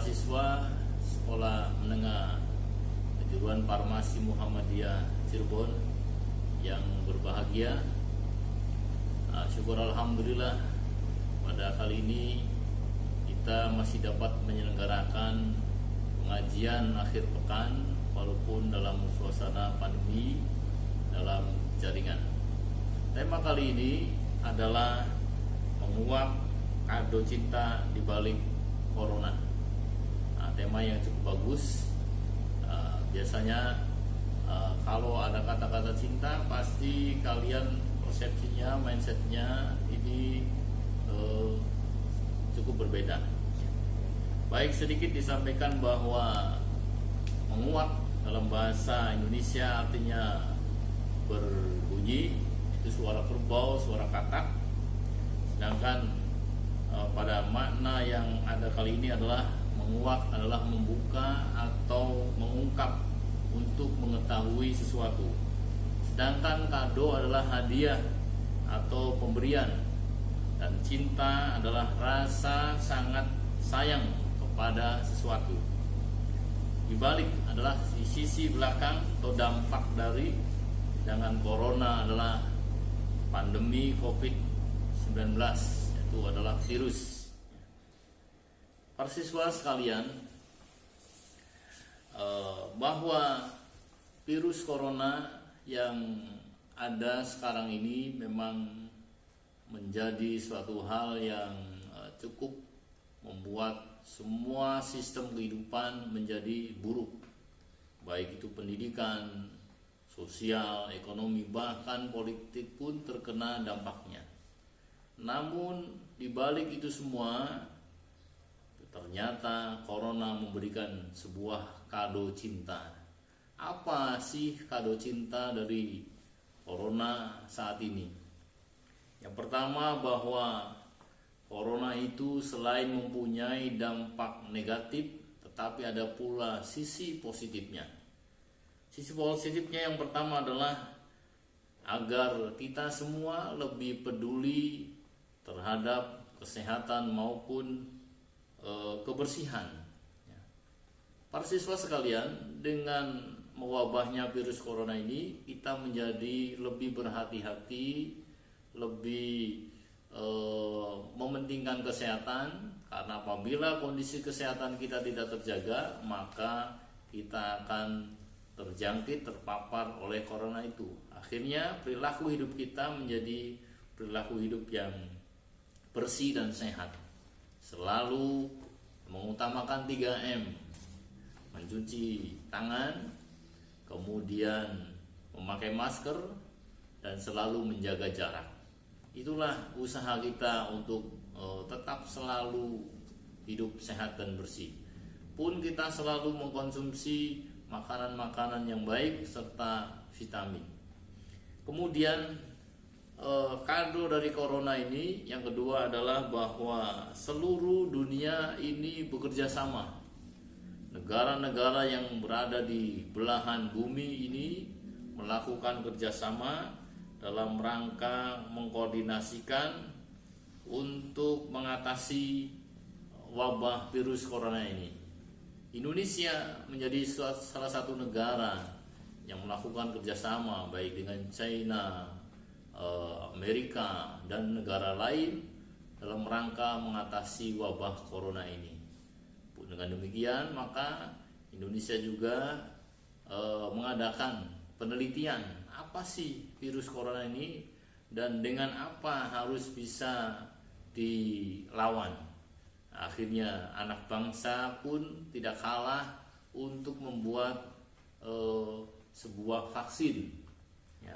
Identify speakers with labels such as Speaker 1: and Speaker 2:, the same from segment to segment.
Speaker 1: mahasiswa Sekolah Menengah Kejuruan Farmasi Muhammadiyah Cirebon yang berbahagia. Syukur alhamdulillah pada kali ini kita masih dapat menyelenggarakan pengajian akhir pekan walaupun dalam suasana pandemi dalam jaringan. Tema kali ini adalah menguak kado cinta di balik corona. Tema yang cukup bagus. Biasanya kalau ada kata-kata cinta pasti kalian persepsinya, mindsetnya ini cukup berbeda. Baik, sedikit disampaikan bahwa menguak dalam bahasa Indonesia artinya berbunyi, itu suara kerbau, suara katak. Sedangkan pada makna yang ada kali ini adalah menguak adalah membuka atau mengungkap untuk mengetahui sesuatu. Sedangkan kado adalah hadiah atau pemberian, dan cinta adalah rasa sangat sayang kepada sesuatu. Di balik adalah di sisi belakang atau dampak dari dengan corona adalah pandemi COVID-19, yaitu adalah virus. Para siswa sekalian, bahwa virus corona yang ada sekarang ini memang menjadi suatu hal yang cukup membuat semua sistem kehidupan menjadi buruk, baik itu pendidikan, sosial, ekonomi, bahkan politik pun terkena dampaknya. Namun di balik itu semua, ternyata corona memberikan sebuah kado cinta. Apa sih kado cinta dari corona saat ini? Yang pertama, bahwa corona itu selain mempunyai dampak negatif, tetapi ada pula sisi positifnya. Sisi positifnya yang pertama adalah agar kita semua lebih peduli terhadap kesehatan maupun kebersihan. Para siswa sekalian, dengan mewabahnya virus corona ini, kita menjadi lebih berhati-hati, lebih mementingkan kesehatan, karena apabila kondisi kesehatan kita tidak terjaga, maka kita akan terjangkit, terpapar oleh corona itu. Akhirnya perilaku hidup kita menjadi perilaku hidup yang bersih dan sehat. Selalu mengutamakan 3M, mencuci tangan, kemudian memakai masker, dan selalu menjaga jarak. Itulah usaha kita untuk tetap selalu hidup sehat dan bersih. Pun kita selalu mengkonsumsi makanan-makanan yang baik serta vitamin. Kemudian kado dari corona ini yang kedua adalah bahwa seluruh dunia ini bekerja sama. Negara-negara yang berada di belahan bumi ini melakukan kerjasama dalam rangka mengkoordinasikan untuk mengatasi wabah virus corona ini. Indonesia menjadi salah satu negara yang melakukan kerjasama baik dengan China, Amerika, dan negara lain dalam rangka mengatasi wabah corona ini. Dengan demikian, maka Indonesia juga mengadakan penelitian apa sih virus corona ini dan dengan apa harus bisa dilawan. Akhirnya anak bangsa pun tidak kalah untuk membuat sebuah vaksin.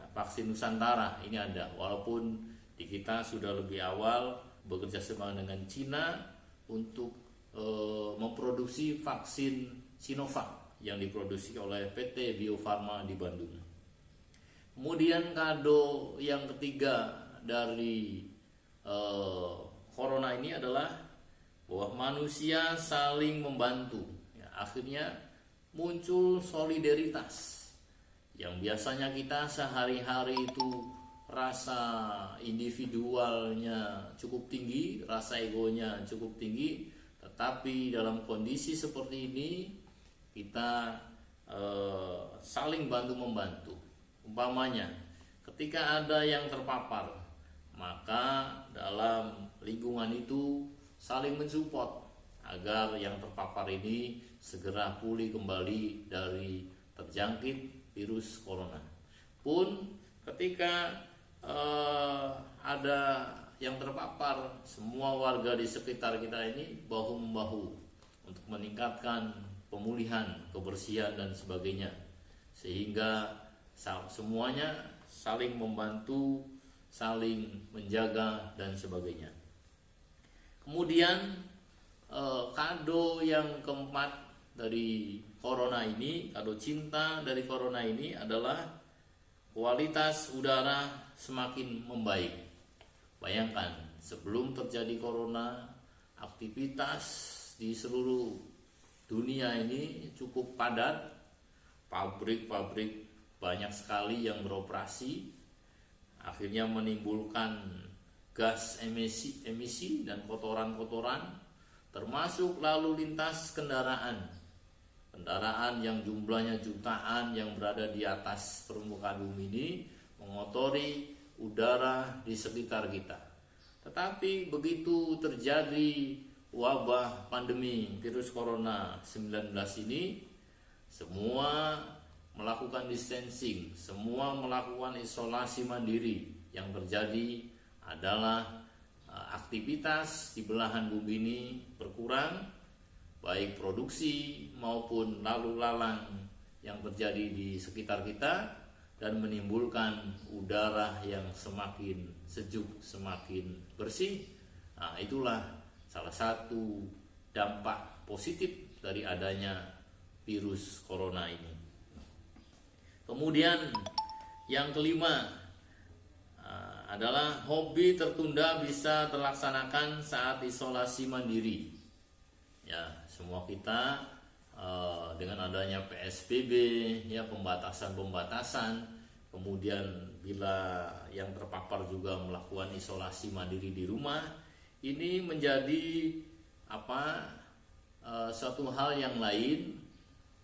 Speaker 1: Vaksin Nusantara ini ada, walaupun di kita sudah lebih awal bekerja sama dengan Cina untuk memproduksi vaksin Sinovac yang diproduksi oleh PT Bio Farma di Bandung. Kemudian kado yang ketiga dari corona ini adalah bahwa manusia saling membantu. Akhirnya muncul solidaritas. Yang biasanya kita sehari-hari itu rasa individualnya cukup tinggi, rasa egonya cukup tinggi, Tetapi dalam kondisi seperti ini kita saling bantu-membantu. Umpamanya ketika ada yang terpapar, maka dalam lingkungan itu saling mensupport agar yang terpapar ini segera pulih kembali dari terjangkit virus corona. Pun ketika ada yang terpapar, semua warga di sekitar kita ini bahu-membahu untuk meningkatkan pemulihan, kebersihan dan sebagainya, sehingga semuanya saling membantu, saling menjaga dan sebagainya. Kemudian kado yang keempat dari corona ini, kado cinta dari corona ini adalah kualitas udara semakin membaik. Bayangkan, sebelum terjadi corona, aktivitas di seluruh dunia ini cukup padat. Pabrik-pabrik banyak sekali yang beroperasi, akhirnya menimbulkan gas emisi dan kotoran-kotoran, termasuk lalu lintas kendaraan yang jumlahnya jutaan yang berada di atas permukaan bumi ini mengotori udara di sekitar kita. Tetapi begitu terjadi wabah pandemi virus corona 19 ini, semua melakukan distancing, semua melakukan isolasi mandiri. Yang terjadi adalah aktivitas di belahan bumi ini berkurang, baik produksi maupun lalu lalang yang terjadi di sekitar kita, dan menimbulkan udara yang semakin sejuk, semakin bersih. Nah, itulah salah satu dampak positif dari adanya virus corona ini. Kemudian yang kelima adalah hobi tertunda bisa terlaksanakan saat isolasi mandiri. Ya, semua kita dengan adanya PSBB, ya, pembatasan, kemudian bila yang terpapar juga melakukan isolasi mandiri di rumah, ini menjadi suatu hal yang lain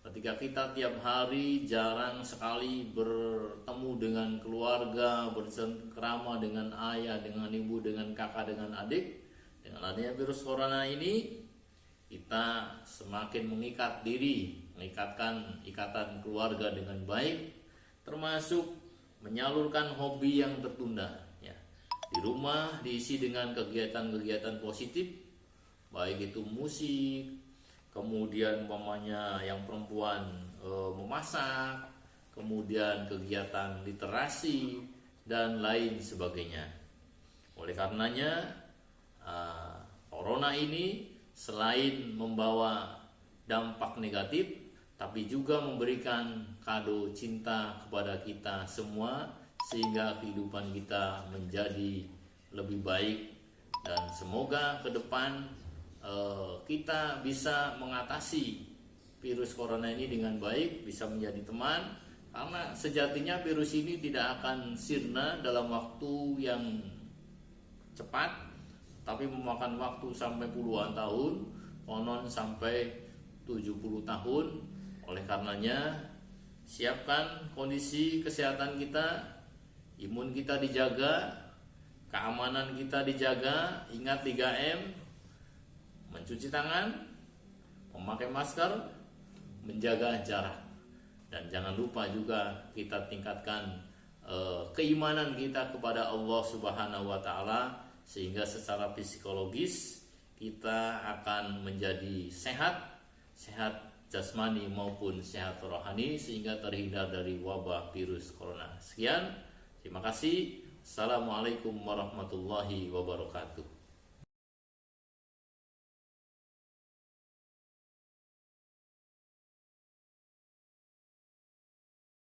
Speaker 1: ketika kita tiap hari jarang sekali bertemu dengan keluarga, bercengkrama dengan ayah, dengan ibu, dengan kakak, dengan adik. Dengan adanya virus corona ini, kita semakin mengikat diri, mengikatkan ikatan keluarga dengan baik, termasuk menyalurkan hobi yang tertunda. Ya. Di rumah diisi dengan kegiatan-kegiatan positif, baik itu musik, kemudian umpamanya yang perempuan memasak, kemudian kegiatan literasi dan lain sebagainya. Oleh karenanya, corona ini selain membawa dampak negatif, tapi juga memberikan kado cinta kepada kita semua, sehingga kehidupan kita menjadi lebih baik. Dan semoga ke depan kita bisa mengatasi virus corona ini dengan baik, bisa menjadi teman, karena sejatinya virus ini tidak akan sirna dalam waktu yang cepat, tapi memakan waktu sampai puluhan tahun, konon sampai 70 tahun. Oleh karenanya, siapkan kondisi kesehatan kita, imun kita dijaga, keamanan kita dijaga. Ingat 3M, mencuci tangan, memakai masker, menjaga jarak. Dan jangan lupa juga kita tingkatkan keimanan kita kepada Allah Subhanahu wa Ta'ala, sehingga secara psikologis kita akan menjadi sehat jasmani maupun sehat rohani, sehingga terhindar dari wabah virus corona. Sekian, terima kasih. Assalamualaikum warahmatullahi wabarakatuh.